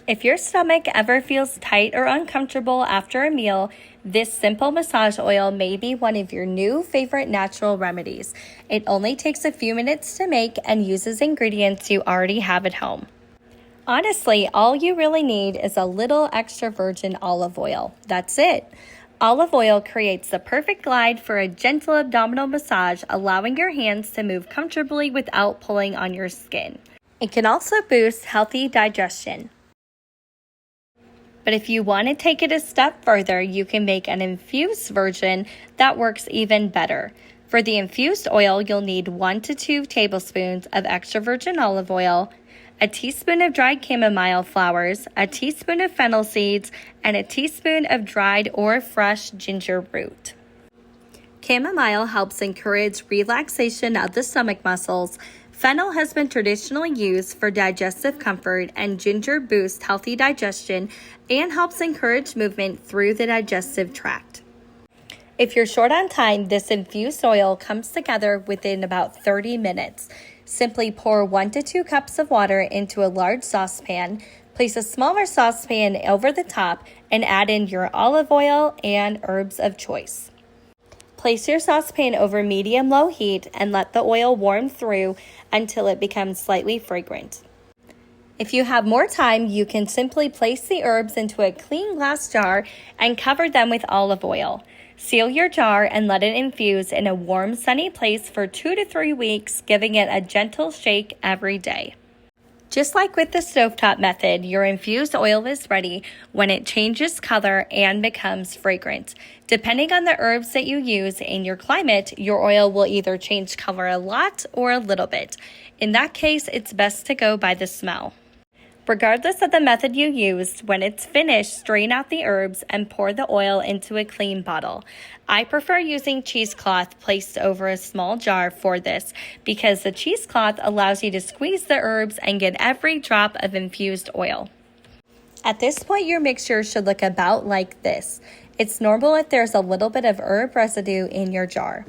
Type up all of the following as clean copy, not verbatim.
If your stomach ever feels tight or uncomfortable after a meal, this simple massage oil may be one of your new favorite natural remedies. It only takes a few minutes to make and uses ingredients you already have at home. Honestly, all you really need is a little extra virgin olive oil. That's it. Olive oil creates the perfect glide for a gentle abdominal massage, allowing your hands to move comfortably without pulling on your skin. It can also boost healthy digestion. But if you want to take it a step further, you can make an infused version that works even better. For the infused oil, you'll need 1 to 2 tablespoons of extra virgin olive oil, a teaspoon of dried chamomile flowers, a teaspoon of fennel seeds, and a teaspoon of dried or fresh ginger root. Chamomile helps encourage relaxation of the stomach muscles. Fennel has been traditionally used for digestive comfort, and ginger boosts healthy digestion and helps encourage movement through the digestive tract. If you're short on time, this infused oil comes together within about 30 minutes. Simply pour 1 to 2 cups of water into a large saucepan, place a smaller saucepan over the top, and add in your olive oil and herbs of choice. Place your saucepan over medium-low heat and let the oil warm through until it becomes slightly fragrant. If you have more time, you can simply place the herbs into a clean glass jar and cover them with olive oil. Seal your jar and let it infuse in a warm, sunny place for 2 to 3 weeks, giving it a gentle shake every day. Just like with the stovetop method, your infused oil is ready when it changes color and becomes fragrant. Depending on the herbs that you use in your climate, your oil will either change color a lot or a little bit. In that case, it's best to go by the smell. Regardless of the method you used, when it's finished, strain out the herbs and pour the oil into a clean bottle. I prefer using cheesecloth placed over a small jar for this because the cheesecloth allows you to squeeze the herbs and get every drop of infused oil. At this point, your mixture should look about like this. It's normal if there's a little bit of herb residue in your jar.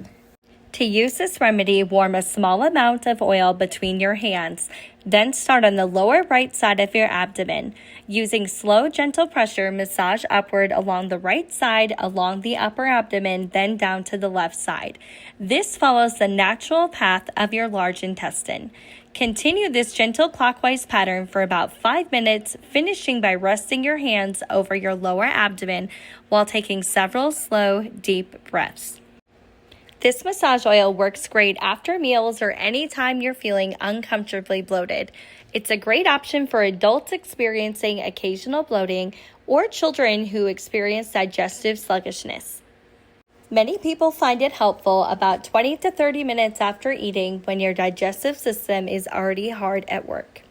To use this remedy, warm a small amount of oil between your hands. Then start on the lower right side of your abdomen. Using slow, gentle pressure, massage upward along the right side, along the upper abdomen, then down to the left side. This follows the natural path of your large intestine. Continue this gentle clockwise pattern for about 5 minutes, finishing by resting your hands over your lower abdomen while taking several slow, deep breaths. This massage oil works great after meals or anytime you're feeling uncomfortably bloated. It's a great option for adults experiencing occasional bloating or children who experience digestive sluggishness. Many people find it helpful about 20 to 30 minutes after eating when your digestive system is already hard at work.